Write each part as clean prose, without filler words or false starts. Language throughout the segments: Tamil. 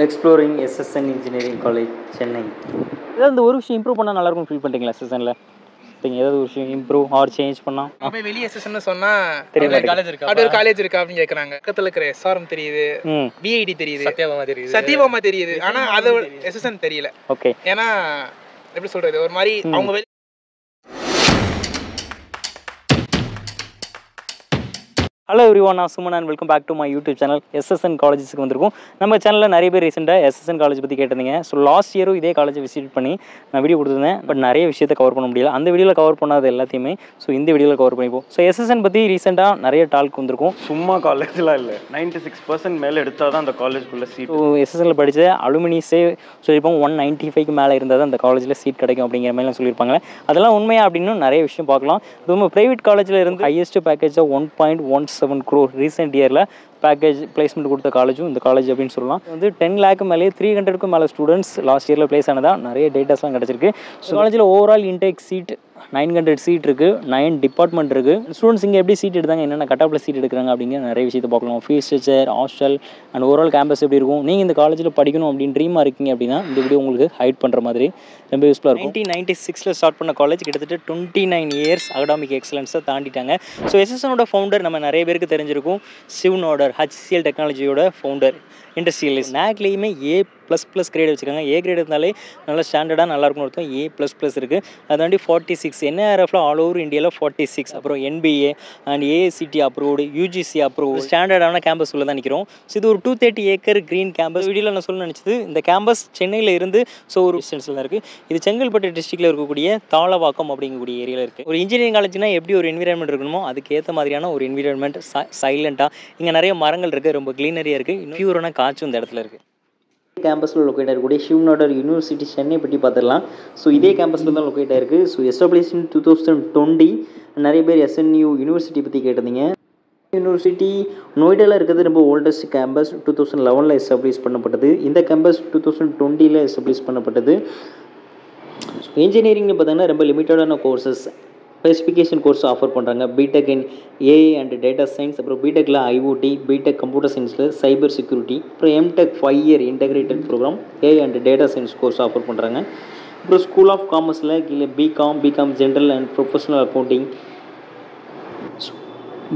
Exploring SSN engineering college Chennai. ஏதாவது இந்த ஒரு விஷயம் இம்ப்ரூவ் பண்ணால் நல்லாயிருக்கும் ஃபீல் பண்ணுறீங்களா எஸ்எஸ்எனில்? நீங்கள் ஏதாவது ஒரு விஷயம் இம்ப்ரூவ் ஆர் சேஞ்ச் பண்ணால்? அப்போ வெளியே எஸ்எஸ்என்னு சொன்னால் தெரியும் காலேஜ் இருக்கா, அப்படி ஒரு காலேஜ் இருக்கா அப்படின்னு கேட்குறாங்க. பக்கத்தில் இருக்கிற எஸ்ஆர்எம் தெரியுது, பிஐடி தெரியுது, சத்யபாமா தெரியுது, ஆனால் அது எஸ்எஸ்என் தெரியல. ஓகே, ஏன்னா எப்படி சொல்கிறது, ஒரு மாதிரி அவங்க ஹலோ எவ்ரிவான், நான் Suman and welcome back to my YouTube channel. SSN காலேஜஸ்க்கு வந்திருக்கும். நம்ம சேனலில் நிறைய பேர் ரீசெண்டாக எஸ்எஸ்என் காலேஜ் பற்றி கேட்டிருந்தீங்க. ஸோ லாஸ்ட் இயரும் இதே காலேஜை விசிட் பண்ணி நான் வீடியோ கொடுத்துருந்தேன். பட் நிறைய விஷயத்தை கவர் பண்ண முடியல. அந்த வீடியோவில் கவர் பண்ணாத எல்லாத்தையுமே ஸோ இந்த வீடியோவில் கவர் பண்ணிப்போம். ஸோ எஸ்எஸ்என் பற்றி ரீசெண்டாக நிறைய டால்க் வந்திருக்கும். சும்மா காலேஜ்லாம் இல்லை, 96% மேலே எடுத்தால் தான் அந்த காலேஜ்குள்ளே சீட். ஸோ எஸ்எஸ்எனில் படித்த அலுமினிஸே சொல்லியிருப்போம் 195க்கு மேலே இருந்தால் தான் அந்த காலேஜில் சீட் கிடைக்கும் அப்படிங்கிற மாதிரிலாம் சொல்லியிருப்பாங்க. அதெல்லாம் உண்மையாக அப்படின்னு நிறைய விஷயம் பார்க்கலாம். இதுவும் ப்ரைவேட் காலேஜில் இருந்து ஹையஸ்ட் பேக்கேஜாக 1.17 crore ரீசெண்ட் இயரில் பேக்கேஜ் பிளேஸ்மெண்ட் கொடுத்த காலேஜும் இந்த காலேஜ் அப்படின்னு சொல்லலாம். வந்து 10 lakh மேலே 300க்கும் மேலே ஸ்டூடெண்ட்ஸ் லாஸ்ட் இயரில் பிளேஸ் ஆனதாக நிறைய டேட்டாஸ்லாம் கிடச்சிருக்கு. ஸோ காலேஜில் ஓவரால் இன்டேக் சீட் 900 சீட் இருக்குது, 9 டிபார்ட்மெண்ட் இருக்குது. ஸ்டூடெண்ட்ஸ் இங்கே எப்படி சீட் எடுத்தாங்க, என்னென்ன கட்டாப்பில் சீட் எடுக்கிறாங்க அப்படிங்கிற நிறைய விஷயத்தை பார்க்கலாம். Fees structure, hostel and overall campus எப்படி இருக்கும். நீங்கள் இந்த காலேஜில் படிக்கணும் அப்படின்னு ட்ரீமாக இருக்கீங்க அப்படின்னா இந்த வீடியோ உங்களுக்கு ஹைட் பண்ணுற மாதிரி ரொம்ப யூஸ்ஃபுல்லாக இருக்கும். 1996 ஸ்டார்ட் பண்ண காலேஜ் கிட்டத்தட்ட 29 இயர்ஸ் அகடாமிக் எக்ஸலன்ஸை தாண்டிட்டாங்க. ஸோ எஸ்எஸ்எனோட ஃபவுண்டர் நம்ம நிறைய பேருக்கு தெரிஞ்சிருக்கும், சிவ் நோடர், ஹச்சிஎல் டெக்னாலஜியோட ஃபவுண்டர், இண்டஸ்ட்ரியலிஸ்ட். நேக்லேயுமே A++ கிரேட் வச்சுருக்காங்க. ஏ கிரேட் இருந்தாலே நல்லா ஸ்டாண்டர்டாக நல்லாயிருக்கும்னு அர்த்தம். A++ இருக்குது. அதை தாண்டி 46 என்ஆர்எஃப்ல ஆல் ஓவர் இந்தியாவில் 46, அப்புறம் NBA and AICTE approved, UGC approved ஸ்டாண்டர்டான கேம்பஸ் உள்ள தான் நிற்கிறோம். ஸோ இது ஒரு 230 ஏக்கர் க்ரீன் கேம்பஸ். வீடியோவில் நான் சொல்ல நினச்சது, இந்த கேம்பஸ் சென்னையில் இருந்து ஸோ ஒரு டிஸ்டன்ஸில் தான் இருக்குது. இது செங்கல்பட்டு டிஸ்ட்ரிக்டில் இருக்கக்கூடிய தாளவாக்கம் அப்படிங்கக்கூடிய ஏரியாவில் இருக்குது. ஒரு இன்ஜினியரிங் காலேஜ்னா எப்படி ஒரு என்விரான்மெண்ட் இருக்கணுமோ அதுக்கேற்ற மாதிரியான ஒரு என்விரான்மெண்ட், சைலண்ட்டாக. இங்கே நிறைய மரங்கள் இருக்குது, ரொம்ப க்ளீனரியாக இருக்குது, இன்னும் பியூரான காற்றும் இந்த இடத்துல இருக்குது. கேம்பஸில் லொக்கேட் ஆகக்கூடிய சிவ் நோடர் யூனிவர்சிட்டி சென்னை பற்றி பார்த்துடலாம். ஸோ இதே கேம்பஸில் தான் லொக்கேட் ஆகிருக்கு. ஸோ எஸ்டாப்ளிஷ் இன் 2020. நிறைய பேர் எஸ்என்யூ யூனிவர்சிட்டி பற்றி கேட்டிருந்தீங்க. யூனிவர்சிட்டி நொய்டாவில் இருக்கிறது ரொம்ப ஓல்டஸ்ட் கேம்பஸ். 2011 எஸ்டாப்ளிஷ் பண்ணப்பட்டது. இந்த கேம்பஸ் 2020 எஸ்டாப்ளிஷ் பண்ணப்பட்டது. இன்ஜினியரிங்னு பார்த்தீங்கன்னா ரொம்ப லிமிட்டடான கோர்சஸ், ஸ்பெசிஃபிகேஷன் கோர்ஸ் ஆஃபர் பண்ணுறாங்க. BTech in AI and data science, அப்புறம் பிடெக்கில் ஐஓடி, பிடெக் கம்ப்யூட்டர் சயின்ஸில் சைபர் செக்யூரிட்டி, அப்புறம் MTech 5 year integrated programme AI and data science course offer பண்ணுறாங்க. அப்புறம் ஸ்கூல் ஆஃப் காமர்ஸில் கீழே BCom general and professional accounting,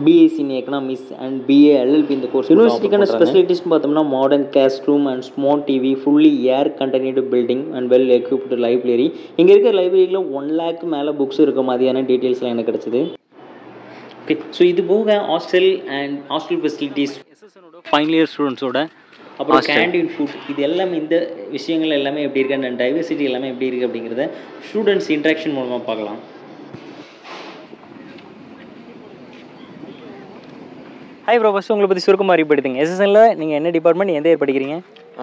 BSc in economics and BA LLB இந்த கோர்ஸ். யூனிவர்சிட்டிக்கான ஸ்பெசிலிட்டிஸ்னு பார்த்தோம்னா modern class room and smart TV, fully air conditioned building and well equipped library. இங்கே இருக்கிற லைப்ரரியில் 1 lakh மேலே புக்ஸ் இருக்க மாதிரியான டீட்டெயில்ஸ்லாம் எனக்கு கிடச்சிது. ஓகே, ஸோ இது போக ஹாஸ்டல் அண்ட் ஹாஸ்டல் ஃபெசிலிட்டிஸ், எஸ்எஸ்எனோட ஃபைனல் இயர் ஸ்டூடெண்ட்ஸோட, அப்புறம் கேண்டீன் ஃபுட், இது எல்லாமே இந்த விஷயங்கள் எல்லாமே எப்படி இருக்குது அண்ட் டைவர்சிட்டி எல்லாமே எப்படி இருக்குது அப்படிங்கிறத ஸ்டூடெண்ட்ஸ் இன்ட்ராக்ஷன் மூலமாக பார்க்கலாம். ஹாய் ப்ரோ, ஃபஸ்ட்டு உங்களை பற்றி சுருக்கமாக அறிவுப்படுத்துங்க. எஸ்எஸ்எனில் நீங்கள் என்ன டிபார்ட்மெண்ட், எந்த இயர் படிக்கிறீங்க?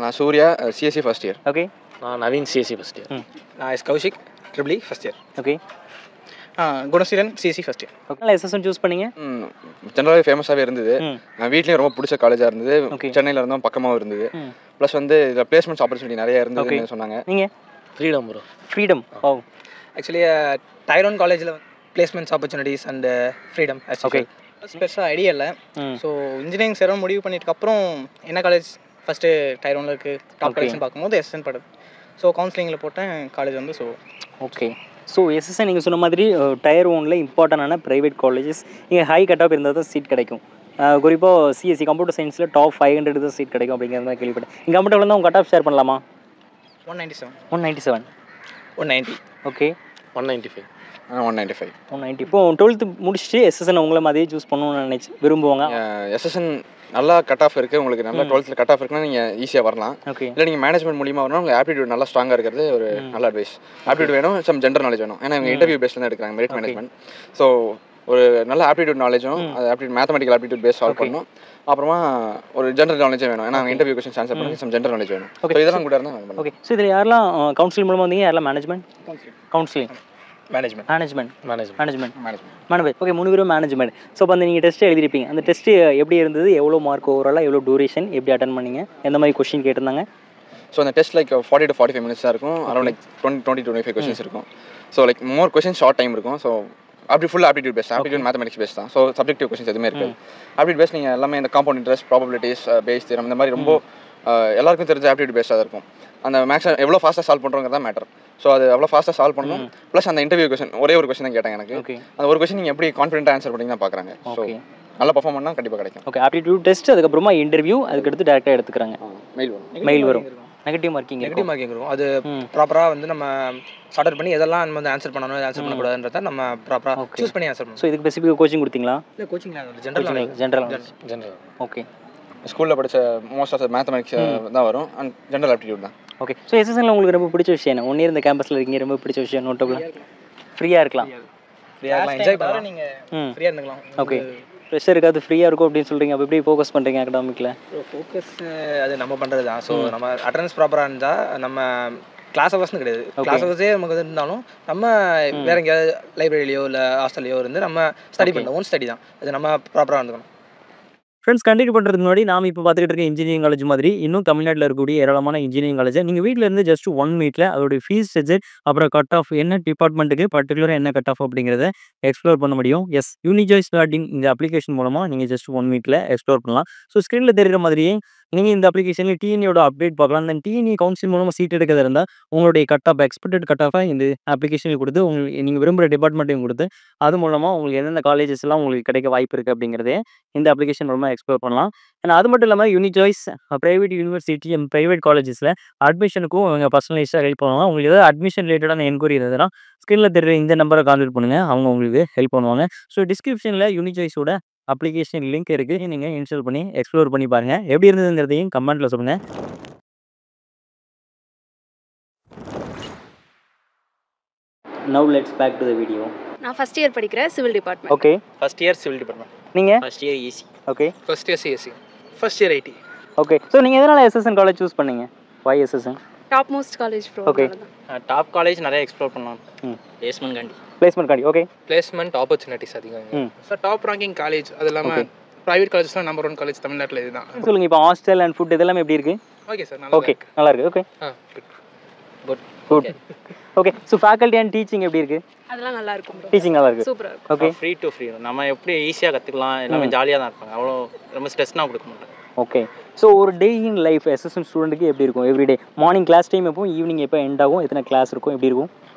நான் Surya, CSC first year. Okay. நான் நவீன், சிஎஸ்சி ஃபஸ்ட் இயர். நான் Kaushik, triple first year. Okay. Gunaseelan, CSC first year. Okay. SSN choose பண்ணீங்க? ஜென்ரலாகவே ஃபேமஸாகவே இருந்தது. நான் வீட்லேயும் ரொம்ப பிடிச்ச காலேஜாக இருந்தது. சென்னையில் இருந்தோம், பக்கமாகவும் இருந்தது. ப்ளஸ் வந்து இதில் பிளேஸ்மெண்ட்ஸ் ஆப்பர்ச்சுனிட்டி நிறைய இருந்ததுன்னு சொன்னாங்க. நீங்கள்? Freedom bro. ஃப்ரீடம். ஓ, ஆக்சுவலி டைரோன் காலேஜில் placements opportunities and freedom. Okay. பெருசாக ஐடியா இல்லை. ஸோ இன்ஜினியரிங் சேரணும் முடிவு பண்ணிட்டுக்கப்புறம் என்ன காலேஜ் ஃபஸ்ட்டு டைரோனில் இருக்குது டாப் கலெக்ஷன் பார்க்கும்போது எஸ்எஸ்என் படுது. ஸோ கவுன்சிலிங்கில் போட்டேன் காலேஜ் வந்து. So okay. ஸோ எஸ்எஸ்என் நீங்கள் சொன்ன மாதிரி டயர் 1 இம்பார்ட்டண்டான ப்ரைவேட் காலேஜஸ். இங்கே ஹை கட் ஆஃப் இருந்தால் தான் சீட் கிடைக்கும். குறிப்பாக சிஎஸ்சி கம்ப்யூட்டர் சயின்ஸில் டாப் 500 தான் சீட் கிடைக்கும் அப்படிங்கிறது தான் கேள்விப்பட்டேன். இங்கே கம்ப்யூட்டரில் தான் உங்கள் கட் ஆஃப் ஷேர் பண்ணலாமா? 197. 190. ஓகே. 195. 190. இப்போ 12th முடிச்சுட்டு எஸ்எஸ்என் உங்களை மாதிரியே சூஸ் பண்ணணும்னு விரும்புவாங்க. எஸ்எஸ்என் நல்லா கட் ஆஃப் இருக்குது, உங்களுக்கு நல்லா 12th கட் ஆஃப் இருக்குன்னா நீங்கள் ஈஸியாக வரலாம். ஓகே. இல்லை நீங்கள் மேனேஜ்மெண்ட் மூலியமாக வரணும், உங்களுக்கு ஆப்டிடியூட் நல்லா ஸ்ட்ராங்காக இருக்கிறது ஒரு நல்ல அட்வைஸ். ஆப்டிடியூட் வேணும், சம் ஜென்ரல் நாலேஜ் வேணும். ஏன்னா இவங்க இன்டர்வியூ பேஸில் தான் எடுக்கிறாங்க, மெரிட் மேனேஜ்மெண்ட். ஸோ ஒரு நல்ல ஆப்டிடியூட் நாலேஜும், அது aptitude mathematical aptitude base solve பண்ணணும். அப்புறமா ஒரு ஜென்ரல் நாலேஜே வேணும். ஏன்னா அவங்க இன்டர்வியூ கொஸ்டின்ஸ் ஆன்சர் பண்ணி சம் ஜென்ரல் நாலேஜ் வேணும். ஸோ இதெல்லாம் கூட இருந்தால். ஓகே. ஸோ இதில் யாரெல்லாம் கவுன்சிலிங் மூலமாக வந்தீங்க, யாரெல்லாம் கவுன்சிலிங் மேனேஜ்மெண்ட். ஓகே, 3 பேரும் மேனேஜ்மெண்ட். ஸோ அப்போ அந்த நீங்கள் டெஸ்ட் எழுதிருப்பீங்க. அந்த டெஸ்ட்டு எப்படி இருந்தது, எவ்வளோ மார்க் ஓவராலாக, எவ்வளோ டூரேஷன், எப்படி அட்டன் பண்ணீங்க, எந்த மாதிரி கொஸ்டின் கேட்டிருந்தாங்க? ஸோ அந்த டெஸ்ட் லைக் 40 to 45 minutes தான் இருக்கும். அரௌண்ட் லைக் 20 to 25 கொஸ்டின்ஸ் இருக்கும். So like more question short time இருக்கும். ஸோ அப்படி full aptitude base, aptitude mathematics base தான். ஸோ சப்ஜெக்டிவ் கொஸ்டின்ஸ் எதுவுமே இருக்குது. ஆப்டிடியூட் பேஸ் நீங்கள் எல்லாமே இந்த compound interest, probabilities, Bayes theorem, இந்த மாதிரி ரொம்ப எல்லாருக்கும் தெரிஞ்ச ஆப்டிடியூட் பேஸ்டாக இருக்கும். அந்த மேக்ஸ் எவ்வளோ ஃபாஸ்ட்டாக சால்வ் பண்ணுறோங்கிறது தான் மேட்டர். ஸோ அது எவ்வளோ ஃபாஸ்ட்டாக சால்வ் பண்ணணும். ப்ளஸ் அந்த இன்டர்வியூ கொஸ்டின் ஒரே ஒரு கொஸ்டின் தான் கேட்டாங்க எனக்கு. அந்த ஒரு கொஸ்டின் நீங்கள் எப்படி கான்ஃபிடென்ட்டாக ஆன்சர் பண்ணி தான் பார்க்குறாங்க. ஸோ நல்லா பர்ஃபார்ம் பண்ணால் கண்டிப்பாக கிடைக்கும். ஓகே, ஆப்டிடியூட் டெஸ்ட், அதுக்கப்புறமா இன்டர்வியூ, அதுக்கடுத்து டேரெக்டாக எடுத்துக்கிறாங்க. மெயில் வரும். நெகட்டிவ் மார்க்கிங் இருக்கும். அது ப்ராப்பராக வந்து நம்ம சார்ட் பண்ணி எதெல்லாம் நம்ம வந்து ஆன்சர் பண்ணணும், ஆன்சர் பண்ணக்கூடாதுன்றத நம்ம ப்ராப்பராக சூஸ் பண்ணி ஆன்சர் பண்ணணும். ஸோ இதுக்கு ஸ்பெசிஃபிக் கோச்சிங் கொடுத்தீங்களா? இல்லை, கோச்சிங் ஜென்ரல். ஓகே, ஸ்கூலில் படித்த மோஸ்ட் ஆஃப் மேத்தமெட்டிக்ஸ் தான் வரும் அண்ட் ஜென்ரல் ஆப்டிடியூட் தான். ஓகே, ஸோ எஸ்எஸ்என்ல உங்களுக்கு ரொம்ப பிடிச்ச விஷயம் என்ன? 1 இயர் இந்த கேம்பஸில் இருக்கீங்க, ரொம்ப பிடிச்ச விஷயம் நோட்டபுள்? ஃப்ரீயாக இருக்கலாம், என்ஜாய் பண்ணலாம், நீங்கள் ஃப்ரீயாக இருந்துக்கலாம். ஓகே, ப்ரெஷர் இருக்காது, ஃப்ரீயாக இருக்கும் அப்படின்னு சொல்கிறீங்க. அப்போ எப்படி ஃபோக்கஸ் பண்ணுறீங்க அகடாமிக்கில்? ஃபோக்கஸ் அது நம்ம பண்ணுறது தான். ஸோ நம்ம அட்டண்டன்ஸ் ப்ராப்பராக இருந்தால் நம்ம கிளாஸ் ஹவர்ஸ்னு கிடையாது, கிளாஸ் ஹவர்ஸே நமக்கு வந்து இருந்தாலும் நம்ம வேறு எங்கேயாவது லைப்ரரியிலையோ இல்லை ஹாஸ்டல்லையோ இருந்து நம்ம ஸ்டடி பண்ணலாம். ஓன் ஸ்டடி தான், அது நம்ம ப்ராப்பராக இருந்துக்கணும். ஃப்ரெண்ட்ஸ், கண்டினியூ பண்ணுறதுக்கு முன்னாடி நாம் இப்போ பார்த்துக்கிட்டு இருக்க இன்ஜினியரிங் காலேஜ் மாதிரி இன்னும் தமிழ்நாட்டில் இருக்கக்கூடிய ஏராளமான இன்ஜினியரிங் காலேஜ் நீங்கள் வீட்டில் இருந்து ஜஸ்ட் 1 வீக்கில் அதோடைய ஃபீஸ் ஸ்ட்ரக்சர், அப்புறம் கட் ஆஃப் என்ன டிபார்ட்மெண்ட்டுக்கு பர்டிகுலராக என்ன கட் ஆஃப் அப்படிங்கிறத எக்ஸ்ப்ளோர் பண்ண முடியும். எஸ், யூனிஜாய்ஸ்.in இந்த அப்ளிகேஷன் மூலமாக நீங்கள் ஜஸ்ட் 1 வீக்கில் எக்ஸ்ப்ளோர் பண்ணலாம். ஸோ ஸ்க்ரீனில் தெரிகிற மாதிரியே நீங்கள் இந்த அப்ளிகேஷனில் டிஎன்இயோட அப்டேட் பார்க்கலாம். அந்த டிஎன்இ கவுன்சில் மூலமாக சீட் எடுக்கிறதா இருந்தால் உங்களுடைய கட் ஆஃப் எக்ஸ்பெக்டட் கட் ஆஃபை இந்த அப்ளிகேஷனில் கொடுத்து உங்களுக்கு நீங்கள் விரும்புகிற டிபார்ட்மெண்ட்டையும் கொடுத்து அது மூலமாக உங்களுக்கு எந்தெந்த காலேஜஸ் எல்லாம் உங்களுக்கு கிடைக்க வாய்ப்பு இருக்குது அப்படிங்கிறதே இந்த அப்ளிகேஷன் மூலமாக எக்ஸ்ப்ளோர் பண்ணலாம். அண்ட் அது மட்டும் இல்லாமல் யூனிஜாய்ஸ் ப்ரைவேட் யூனிவர்சிட்டி அண்ட் ப்ரைவேட் காலேஜஸில் அட்மிஷனுக்கும் அவங்க பர்சனலைஸாக ஹெல்ப் பண்ணுவாங்க. உங்களுக்கு ஏதாவது அட்மிஷன் ரிலேட்டடான என்கொயரி இருந்ததுன்னா ஸ்க்ரீனில் தெரியுற இந்த நம்பரை கான்டாக்ட் பண்ணுங்கள், அவங்க உங்களுக்கு ஹெல்ப் பண்ணுவாங்க. ஸோ டிஸ்கிரிப்ஷனில் யூனிஜாய்ஸோட அப்ளிகேஷன் லிங்க் இருக்குது, நீங்கள் இன்ஸ்டால் பண்ணி எக்ஸ்ப்ளோர் பண்ணி பாருங்கள். எப்படி இருந்ததுங்கிறதையும் கமெண்ட்டில் சொல்லுங்கள். Now let's back to the video. நான் ஃபர்ஸ்ட் இயர் படிக்கிறேன், civil department. Okay, first year civil department. நீங்கள்? First year EC. Okay, first year CSC, first year IT. Okay, so நீங்கள் எதனால் எஸ்எஸ்என் காலேஜ் சூஸ் பண்ணீங்க? Why SSN? Top most college bro. Okay, top college நிறைய எக்ஸ்ப்ளோர் பண்ணலாம். பிளேஸ்மெண்ட் காண்டி. ஓகே, பிளேஸ்மெண்ட் ஆப்பர்ச்சுனிட்டிஸ் அதிகம். சார் டாப் ரேங்கிங் காலேஜ், அது இல்லாமல் ப்ரைவேட் காலேஜஸ்லாம் நம்பர் 1 காலேஜ் தமிழ்நாட்டில் இதுதான். சொல்லுங்கள், இப்போ ஹாஸ்டல் அண்ட் ஃபுட் இதெல்லாம் எப்படி இருக்குது? ஓகே சார், நல்லா ஓகே, நல்லா இருக்குது. Okay, good. Okay, so faculty and teaching எப்படி இருக்குது? அதெல்லாம் நல்லா இருக்கும் ப்ரோ. டீச்சிங் நல்லா இருக்குது. சூப்பரா இருக்கும். ஓகே, ஃப்ரீ டு ஃப்ரீ, நம்ம எப்படி ஈஸியாக கற்றுக்கலாம், எல்லாமே ஜாலியாக தான் இருப்பாங்க, அவ்வளோ ரொம்ப ஸ்ட்ரெஸ்லாம் கொடுக்க மாட்டாங்க. ஓகே, ஸோ ஒரு டே இன் லைஃப் எஸ்எஸ்என் ஸ்டூடெண்ட்டுக்கு எப்படி இருக்கும்? எவ்ரிடே மார்னிங் கிளாஸ் டைம் எப்போ, ஈவினிங் எப்போ எண்ட் ஆகும், எத்தனை கிளாஸ் இருக்கும், எப்படி இருக்கும்?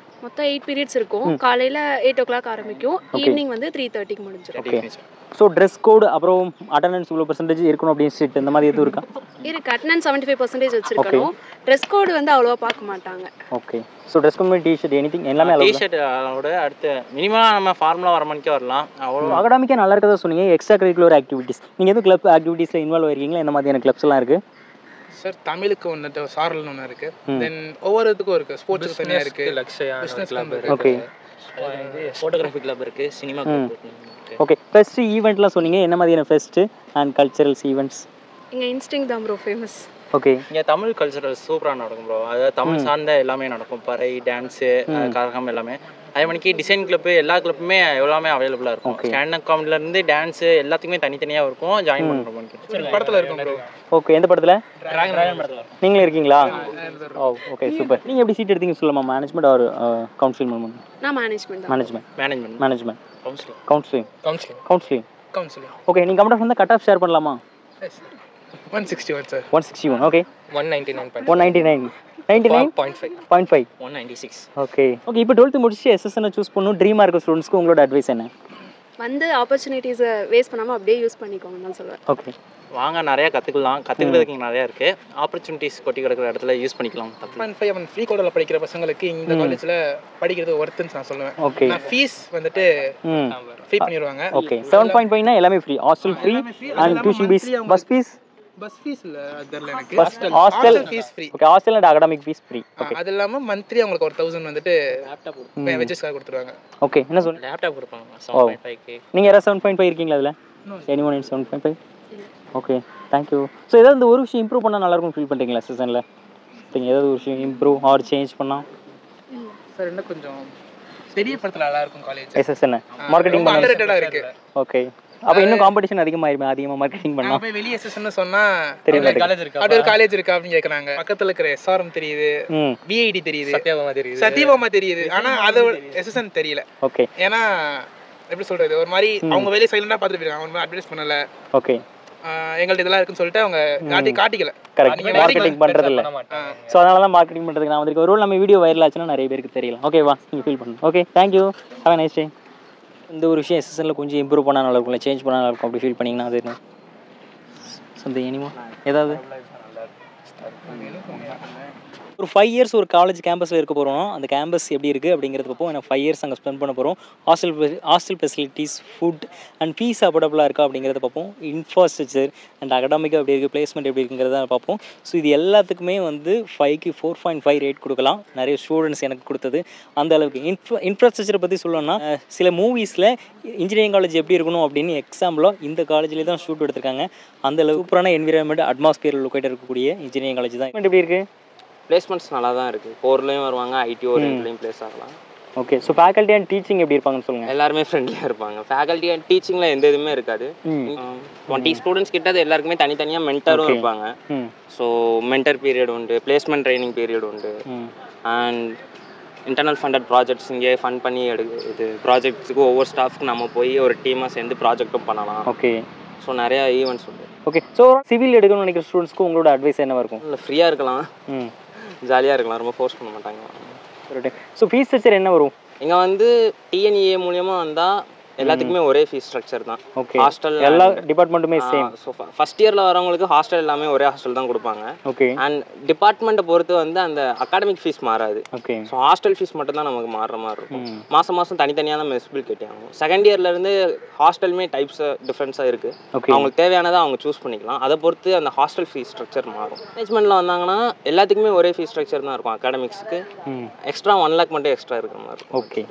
மொத்தம் 8 பீரியட்ஸ் இருக்கும். காலையில் 8 o'clock ஆரம்பிக்கும், ஈவினிங் வந்து 3:30க்கு முடிஞ்சிடும். ஓகே, ஸோ ட்ரெஸ் கோடு அப்புறம் அட்டண்டன்ஸ் இவ்வளோ பர்சன்டேஜ் இருக்கணும் அப்படின்னு ஸ்ட்ரிக்ட் இந்த மாதிரி எதுவும் இருக்கா? இருக்கு, அட்டண்டன்ஸ் 75% வச்சிருக்கணும். ட்ரெஸ் கோடு வந்து அவ்வளோவா பார்க்க மாட்டாங்க. Okay, so dress code, T-shirt, anything எல்லாமே அலோவ். டிஷர்ட் அதோட அடுத்து மினிமம் நம்ம ஃபார்முலா வர மணிக்கே வரலாம். அவ்வளோ அகாடமிக்காக நல்லா இருக்கதா சொன்னீங்க. எக்ஸ்ட்ரா கரிக்குலர் ஆக்டிவிட்டீஸ் நீங்கள் எதுவும் கிளப் ஆக்டிவிட்டீஸில் இன்வால்வ் ஆயிருக்கீங்களா? என்ன மாதிரியான கிளப்ஸ் எல்லாம் இருக்குது? சார் தமிழுக்கு ஒன்று, சாரல்னு ஒன்று இருக்குது, தென் ஒவ்வொருத்துக்கும் இருக்குது. ஸ்போர்ட்ஸுக்கு தனியாக இருக்குது, பிஸ்னஸ் கிளப் இருக்குது. ஓகே, ஃபோட்டோகிராஃபி கிளப் இருக்குது, சினிமா கிளப் இருக்குது. ஓகே, ஃபெஸ்ட்டு ஈவெண்ட்லாம் சொன்னீங்க, என்ன மாதிரியான ஃபெஸ்ட்டு அண்ட் கல்ச்சரல்ஸ் ஈவெண்ட்ஸ்? இங்கே இன்ஸ்டிங் தான் ப்ரோ ஃபேமஸ். ஓகே, இங்கே தமிழ் கல்ச்சரல் சூப்பராக நடக்கும் ப்ரோ. அதாவது தமிழ் சார்ந்த எல்லாமே நடக்கும், பறை, டான்ஸு, கரகம் எல்லாமே. அதே மணிக்கு டிசைன் கிளப்பு, எல்லா கிளப்புமே எல்லாமே அவைலபிளாக இருக்கும். ஸ்டாண்டப் காமெடிலேருந்து டான்ஸு எல்லாத்துக்குமே தனித்தனியாக இருக்கும். ஜாயின் பண்ணுற மணிக்கு படத்தில் இருக்கும் ப்ரோ. ஓகே, எந்த படத்தில்? நீங்களே இருக்கீங்களா? ஓ, ஓகே, சூப்பர். நீங்கள் எப்படி சீட் எடுத்தீங்க சொல்லலாமா? மேனேஜ்மெண்ட் ஆர் கவுன்சிலிங் மூலமாக? நான் மேனேஜ்மெண்ட் தான். Management counselling. கவுன்சிலிங். ஓகே, நீங்கள் கம்ப்யூட்டர் வந்து கட் ஆஃப் ஷேர் பண்ணலாமா? 161 சார். 161. ஓகே, 199. 99.5. 196. ஓகே, இப்போ 12th முடிச்சு எஸ்எஸ்என் சூஸ் பண்ணணும் ட்ரீமாக இருக்க ஸ்டூடெண்ட்ஸ்க்கு உங்களோட அட்வைஸ் என்ன? வந்து ஆப்பர்ச்சுனிட்டிஸை வேஸ்ட் பண்ணாமல் அப்படியே யூஸ் பண்ணிக்கோங்கன்னு தான் சொல்லுவேன். ஓகே, வாங்க, நிறையா கற்றுக்கிறதுக்கு நிறையா இருக்குது. ஆப்பர்ச்சுனிட்டிஸ் கொட்டி கிடக்கிற இடத்துல யூஸ் பண்ணிக்கலாம். 1.5 அவன் ஃப்ரீ கோடில் படிக்கிற பசங்களுக்கு இந்த காலேஜில் படிக்கிறது ஒர்த்துன்னு நான் சொல்லுவேன். ஓகே, நான் ஃபீஸ் வந்துட்டு ஃப்ரீ பண்ணிடுவாங்க. ஓகே, 7.5னா எல்லாமே free, hostel free and tuition fees, bus fees இல்லை அதெல்லாம் எனக்கு hostel fees free. Okay, hostel and academic fees free. Okay, அது இல்லாமல் மந்த்லி அவங்களுக்கு ஒரு 1000 வந்துட்டு வெஜஸ்க்காக கொடுத்துருவாங்க. ஓகே, என்ன சொல்லுங்க? லேப்டாப் கொடுப்பாங்க 7.5K. நீங்கள் யாராவது 7.5 இருக்கீங்களா அதில்? anyone in 7.5? Okay, thank you. So ஏதாவது இந்த ஒரு விஷயம் இம்ப்ரூவ் பண்ணால் நல்லாயிருக்கும் ஃபீல் பண்ணுறீங்களா சீசனில்? நீங்கள் ஏதாவது ஒரு விஷயம் இம்ப்ரூவ் ஆர் சேஞ்ச் பண்ணால்? சார் இன்னும் கொஞ்சம் பெரிய படத்தில் நல்லா இருக்கும் காலேஜ். எஸ்எஸ்என் மார்க்கெட்டிங் அண்டர்ரேட்டடாக இருக்குது. ஓகே, அப்போ இன்னும் காம்படிஷன் அதிகமாக மார்க்கெட்டிங் பண்ணலாம். போய் வெளியே எஸ்எஸ்என்னு சொன்னால் தெரியும், அது ஒரு காலேஜ் இருக்கா அப்படின்னு கேட்குறாங்க. பக்கத்தில் இருக்கிற எஸ்ஆர்எம் தெரியுது, விஐடி தெரியுது, சத்யபாமா தெரியுது, ஆனால் அது எஸ்எஸ்என் தெரியல. ஓகே, ஏன்னா எப்படி சொல்கிறது, ஒரு மாதிரி அவங்க வெளியே சைலண்டாக பார்த்துட்டு போயிருக்காங்க, அவங்க அட்வைஸ் பண்ணலை. ஓகே, எங்கள்ட்ட இதெல்லாம் இருக்குன்னு சொல்லிட்டு அவங்க காட்டிக்கல. கரெக்ட், மார்க்கெட்டிங் பண்ணுறது இல்லை. ஸோ அதனால தான் மார்க்கெட்டிங் பண்ணுறதுக்கு நான் வந்திருக்கேன். ஒரு நம்ம வீடியோ வைரல் ஆச்சுன்னா நிறைய பேருக்கு தெரியலாம். ஓகேவா, நீங்கள் ஃபீல் பண்ணுங்க. Okay, thank you, have a nice day. இந்த ஒரு விஷயம் எஸ்எஸ்என்ல கொஞ்சம் இம்ப்ரூவ் பண்ணால் நல்லா இருக்கும், இல்லை சேஞ்ச் பண்ணால் நல்லா இருக்கும் அப்படி ஃபீல் பண்ணிங்கன்னா அது என்ன சம்திங் எனிமோ ஏதாவது ஒரு 5 இயர்ஸ் ஒரு காலேஜ் கேம்பஸில் இருக்க போகிறோம். அந்த கேம்பஸ் எப்படி இருக்குது அப்படிங்கிறது பார்ப்போம். ஏன்னா 5 இயர்ஸ் அங்கே ஸ்பெண்ட் பண்ண போகிறோம். Hostel facilities, food and fees அஃபோர்டபுளாக இருக்கா அப்படிங்கிறத பார்ப்போம். இன்ஃப்ராஸ்ட்ரக்சர் அண்ட் அகடாமிக்காக எப்படி இருக்குது, பிளேஸ்மெண்ட் எப்படி இருக்குங்கிறத பார்ப்போம். ஸோ இது எல்லாத்துக்குமே வந்து 5க்கு 4.5 ரேட் கொடுக்கலாம். நிறைய ஸ்டூடெண்ட்ஸ் எனக்கு கொடுத்தது அந்த அளவுக்கு. இன்ஃப்ராஸ்ட்ரக்சரை பற்றி சொல்லணும்னா சில மூவிஸில் இன்ஜினியரிங் காலேஜ் எப்படி இருக்கணும் அப்படின்னு எக்ஸாம்பிளாக இந்த காலேஜ்லேயே தான் ஷூட் எடுத்திருக்காங்க. அந்த அளவுக்கு சூப்பரான என்விரான்மெண்ட் அட்மாஸ்பியர் லொக்கேட் இருக்கக்கூடிய இன்ஜினியரிங் காலேஜ் தான். எப்படி இருக்குது? பிளேஸ்மெண்ட்ஸ் நல்லா தான் இருக்குது. கோர்லேயும் வருவாங்க, ஐடி ஓரியன்ட்லேயும் ப்ளேஸ் ஆகலாம். Okay, so faculty and teaching எப்படி இருப்பாங்கன்னு சொல்லுங்கள். எல்லாருமே ஃப்ரெண்ட்லியாக இருப்பாங்க. ஃபேக்கல்ட்டி அண்ட் டீச்சிங்கில் எந்த இதுவுமே இருக்காது. 20 ஸ்டூடெண்ட்ஸ் கிட்ட அது எல்லாருக்குமே தனித்தனியாக மென்டரும் இருப்பாங்க. ஸோ மென்டர் பீரியட் உண்டு, பிளேஸ்மெண்ட் ட்ரைனிங் பீரியட் உண்டு, அண்ட் இன்டர்னல் ஃபண்டட் ப்ராஜெக்ட்ஸ் இங்கே ஃபண்ட் பண்ணி இது ப்ராஜெக்ட்ஸுக்கு ஒவ்வொரு ஸ்டாஃப்க்கு நம்ம போய் ஒரு டீமாக சேர்ந்து ப்ராஜெக்ட்டும் பண்ணலாம். ஓகே, ஸோ நிறையா ஈவெண்ட்ஸ் உண்டு. ஓகே, ஸோ சிவில் எடுக்கணும்னு நினைக்கிற ஸ்டூடெண்ட்ஸ்க்கு உங்களோட அட்வைஸ் என்னவாக இருக்கும்? இல்லை, ஃப்ரீயாக இருக்கலாம், ஜாலியாக இருக்கலாம், ரொம்ப ஃபோர்ஸ் பண்ண மாட்டாங்க. ஸோ ஃபீஸ் ஸ்ட்ரக்சர் என்ன வரும்? இங்கே வந்து டிஎன்இஏ மூலியமாக வந்தால் எல்லாத்துக்குமே ஒரே ஃபீஸ் ஸ்ட்ரக்சர் தான். ஓகே, ஹாஸ்டல் எல்லா டிபார்ட்மெண்ட்டுமே சேம். ஸோ ஃபர்ஸ்ட் இயரில் வரவங்களுக்கு ஹாஸ்டல் எல்லாமே ஒரே ஹாஸ்டல் தான் கொடுப்பாங்க. ஓகே, அண்ட் டிபார்ட்மெண்ட்டை பொறுத்து வந்து அந்த அகாடமிக் ஃபீஸ் மாறாது. ஓகே, ஸோ ஹாஸ்டல் ஃபீஸ் மட்டும் தான் நமக்கு மாறுற மாதிரி இருக்கும். மாதம் மாதம் தனித்தனியாக தான் மெஸ் பில் கட்டி ஆகும். செகண்ட் இயர்லேருந்து ஹாஸ்டலுமே டைப்ஸ் டிஃப்ரென்ஸாக இருக்குது. அவங்களுக்கு தேவையானதை அவங்க சூஸ் பண்ணிக்கலாம். அதை பொறுத்து அந்த ஹாஸ்டல் ஃபீஸ் ஸ்ட்ரக்சர் மாறும். மேனேஜ்மெண்ட்டில் வந்தாங்கன்னா எல்லாத்துக்குமே ஒரே ஃபீஸ் ஸ்ட்ரக்சர் தான் இருக்கும். அகாடமிக்ஸுக்கு எக்ஸ்ட்ரா 1 lakh மட்டும் எக்ஸ்ட்ரா இருக்கிற மாதிரி இருக்கும். ஓகே,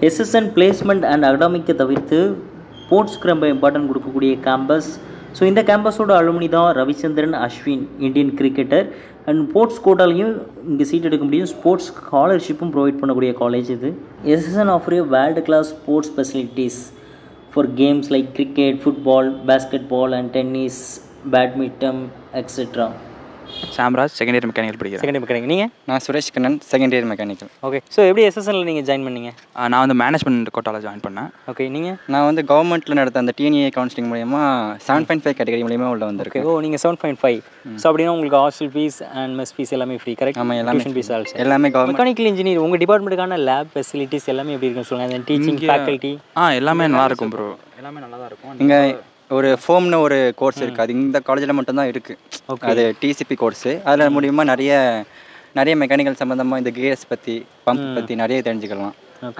எஸ்எஸ்என் பிளேஸ்மெண்ட் அண்ட் அகடாமிக்கை தவிர்த்து ஸ்போர்ட்ஸ்க்கு ரொம்ப இம்பார்ட்டன்ட் கொடுக்கக்கூடிய கேம்பஸ். ஸோ இந்த கேம்பஸோட அலுமினி தான் Ravichandran Ashwin, Indian cricketer. And sports கோட்டாலையும் இங்கே சீட் எடுக்க முடியும். ஸ்போர்ட்ஸ் ஸ்காலர்ஷிப்பும் ப்ரொவைட் பண்ணக்கூடிய காலேஜ் இது. SSN offer world class sports facilities for games like cricket, football, basket ball and tennis, badminton etcetera. Samraj, second year mechanical படிக்கிறேன். Second year mechanical. நீங்கள்? நான் Suresh Kannan, second year mechanical. Okay, so எப்படி எஸ்எஸ்என்னில் நீங்கள் ஜாயின் பண்ணீங்க? நான் வந்து மேனேஜ்மெண்ட் கோட்டாவில் ஜாயின் பண்ணேன். ஓகே, நீங்கள்? நான் வந்து கவர்மெண்ட்டில் நடத்த அந்த டிஎன்ஏ கவுன்சிலிங் மூலயமா 7.5 கேட்டகரி மூலியமாக உள்ள வந்திருக்கு. ஓ, நீங்கள் 7.5. ஸோ அப்படின்னா உங்களுக்கு hostel fees and mess fees எல்லாமே ஃப்ரீ, கரெக்ட்? ஆமாம், எல்லாமே டியூஷன் ஃபீஸ் ஆல்சோ எல்லாமே கவர்மெண்ட். மெக்கானிக்கல் இன்ஜினியர் உங்கள் டிபார்ட்மெண்ட்டுக்கான லேப் ஃபெசிலிட்டிஸ் எல்லாமே எப்படி இருக்குன்னு சொல்லுங்கள். அந்த டீச்சிங் ஃபேக்கல்ட்டி எல்லாமே நல்லா இருக்கும் ப்ரோ. எல்லாமே நல்லா தான் இருக்கும். நீங்கள் ஒரு ஃபோம்னு ஒரு கோர்ஸ் இருக்குது, அது இந்த காலேஜில் மட்டும்தான் இருக்குது. அது டிசிபி கோர்ஸு. அதில் மூலியமாக நிறைய மெக்கானிக்கல் சம்மந்தமாக இந்த கியர்ஸ் பற்றி, பம்ப் பற்றி நிறைய தெரிஞ்சுக்கலாம்.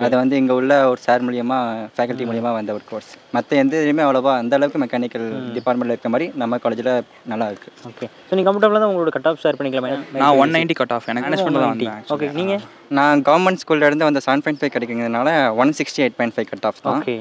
அது வந்து இங்கே உள்ள ஒரு சார் மூலியமாக, ஃபேக்கல்ட்டி மூலியமாக வந்த ஒரு கோர்ஸ். மற்ற எந்த இதுலையுமே அவ்வளோவா அந்த அளவுக்கு மெக்கானிக்கல் டிபார்ட்மெண்ட்டில் இருக்க மாதிரி நம்ம காலேஜில் நல்லா இருக்குது. ஓகே, ஸோ நீங்கள் கம்ஃபர்டபுளாக தான் உங்களோட கட் ஆஃப் ஷேர் பண்ணிக்கலாமா? நான் 190 கட் ஆஃப், எனக்கு மேனேஜ்மெண்ட் தான் வந்தேன். ஓகே, நீங்கள்? நான் கவர்மெண்ட் ஸ்கூல்லேருந்து வந்த 7.5 கிடைக்கிறதுனால 168.5 கட் ஆஃப் தான். ஓகே,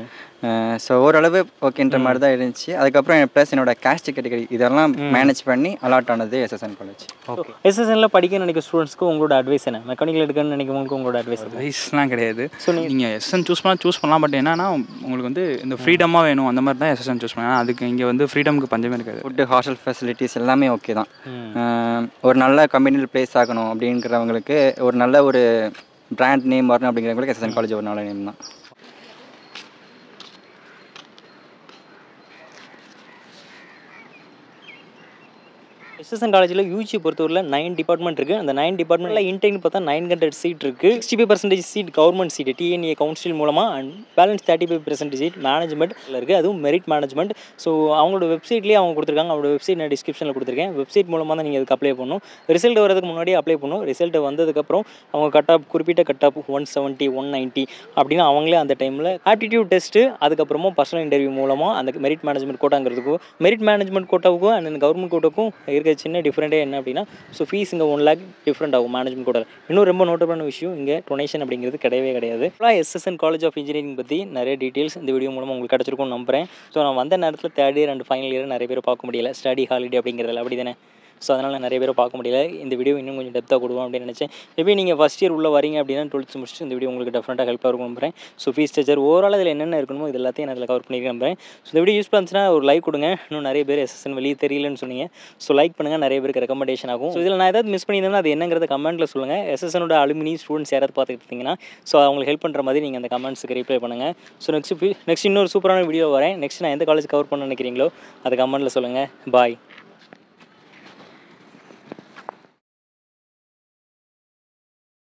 ஸோ ஓரளவு ஓகேன்ற மாதிரி தான் இருந்துச்சு. அதுக்கப்புறம் ப்ளஸ் என்னோட கேஸ்ட் கேட்டகரி இதெல்லாம் மேனேஜ் பண்ணி அலாட் ஆனது எஸ்எஸ்என் காலேஜ். ஓகே, எஸ்எஸ்என்ல படிக்க நினைக்கிற ஸ்டூடெண்ட்ஸ்க்கு உங்களோட அட்வைஸ் என்ன? மெக்கானிக்கல் எடுக்கணும்னு நினைக்கிறவங்களுக்கு உங்களோட அட்வைஸ்லாம் கிடையாது. ஸோ நீங்கள் எஸ்எஸ்என் சூஸ் பண்ணலாம். பட் என்னன்னா உங்களுக்கு வந்து இந்த ஃப்ரீடமாக வேணும், அந்த மாதிரி தான் எஸ்எஸ்என் சூஸ் பண்ணலாம். அதுக்கு இங்கே வந்து ஃப்ரீடமுக்கு பஞ்சமே இருக்காது. ஃபுட்டு, ஹாஸ்டல் ஃபெசிலிட்டிஸ் எல்லாமே ஓகே தான். ஒரு நல்ல கம்பெனியில் ப்ளேஸ் ஆகணும் அப்படிங்கிறவங்களுக்கு, ஒரு நல்ல ஒரு பிராண்ட் நேம் வரணும் அப்படிங்கிறவங்களுக்கு எஸ்எஸ்என் காலேஜ் ஒரு நல்ல நேம் தான். எஸ்எஸ்என் காலேஜில் யூஜி பொறுத்தவரையில் 9 டிபார்ட்மெண்ட் இருக்குது. அந்த 9 டிபார்ட்மெண்ட்டில் இன்டெக்னு பார்த்தா 900 சீட் இருக்குது. 65% seat government seat TNA council மூலமாக, அண்ட் பேலன்ஸ் 35% சீட் மேனேஜ்மெண்ட்டில் இருக்குது. அதுவும் மெரிட் மேனேஜ்மெண்ட். ஸோ அவங்களோட வெப்சைட்லேயே அவங்க கொடுத்துருக்காங்க. அவங்களோட வெப்சைட் நான் டிஸ்கிரிப்ஷனில் கொடுத்துருக்கேன். வெப்சைட் மூலமாக தான் நீங்கள் அதுக்கு அப்ளை பண்ணணும். ரிசல்ட் வரதுக்கு முன்னாடியே அப்ளை பண்ணணும். ரிசல்ட் வந்ததுக்கப்புறம் அவங்க குறிப்பிட்ட கட் ஆஃப் 170, 190 அப்படின்னு அவங்களே அந்த டைமில் ஆப்டிடியூட் டெஸ்ட்டு, அதுக்கப்புறமா பர்சனல் இன்டர்வியூ மூலமாக அந்த மெரிட் மேனேஜ்மெண்ட் கோட்டாங்கிறதுக்கும், மெரிட் மேனேஜ்மெண்ட் கோட்டாவுக்கும் அண்ட் கவர்மெண்ட் கோட்டாவுக்கும் இருக்க சின்ன டிஃப்ரெண்ட்டே என்ன அப்படின்னா, ஸோ ஃபீஸ் இங்கே 1 lakh டிஃப்ரெண்ட் ஆகும் மேனேஜ்மெண்ட் கோட்டாவில். இன்னும் ரொம்ப நோட்டபிளான விஷயம், இங்கே டொனேஷன் அப்படிங்கிறது கிடையவே கிடையாது. எஸ்எஸ்என் காலேஜ் ஆஃப் இன்ஜினியரிங் பற்றி நிறைய டீட்டெயில்ஸ் இந்த வீடியோ மூலமாக உங்களுக்கு கிடச்சிருக்கும்னு நம்புகிறேன். ஸோ நான் வந்த நேரத்தில் third year and final year நிறைய பேர் பார்க்க முடியல, ஸ்டடி ஹாலிடே அப்படிங்கிறதுல, அப்படி தானே? ஸோ அதனால் நிறைய பேரை பார்க்க முடியல. இந்த வீடியோ இன்னும் கொஞ்சம் டெப்த்தாக கொடுவோம் அப்படின்னு நினச்சேன். மேபி நீங்கள் ஃபஸ்ட் இயர் உள்ளே வரீங்க அப்படின்னா 12th முடிச்சுட்டு இந்த வீடியோ உங்களுக்கு டெஃபினட்டாக ஹெல்ப்பாக இருக்கும் நம்புறேன். ஸோ ஃபீஸ் ஸ்ட்ரக்சர் ஓவரால் இதில் என்னென்ன இருக்கணுமோ இது எல்லாத்தையும் நான் இதில் கவர் பண்ணியிருக்கேன் நம்புறேன். ஸோ இந்த வீடியோ யூஸ் பண்ணுச்சுன்னா ஒரு லைக் கொடுங்க. இன்னும் நிறைய பேர் எஸ்எஸ்என் வெளியே தெரியலன்னு சொன்னீங்க. ஸோ லைக் பண்ணுங்கள், நிறைய பேருக்கு ரெக்கமெண்டேஷன் ஆகும். ஸோ இதில் நான் ஏதாவது மிஸ் பண்ணியிருந்தேன்னா அது என்னங்கிறத கமெண்ட்டில் சொல்லுங்கள். எஸ்எஸ்எனோட அலுமினி ஸ்டூடெண்ட்ஸ் யாராவது பார்த்துட்டு இருந்தீங்கன்னா ஸோ அவங்களுக்கு ஹெல்ப் பண்ணுற மாதிரி நீங்கள் அந்த கமெண்ட்ஸுக்கு ரிப்ளை பண்ணுங்கள். ஸோ நெக்ஸ்ட் இன்னொரு சூப்பரான வீடியோ வரேன். நெக்ஸ்ட் நான் எந்த காலேஜ் கவர் பண்ண நினைக்கிறீங்களோ அதை கமெண்ட்டில் சொல்லுங்கள். பாய்.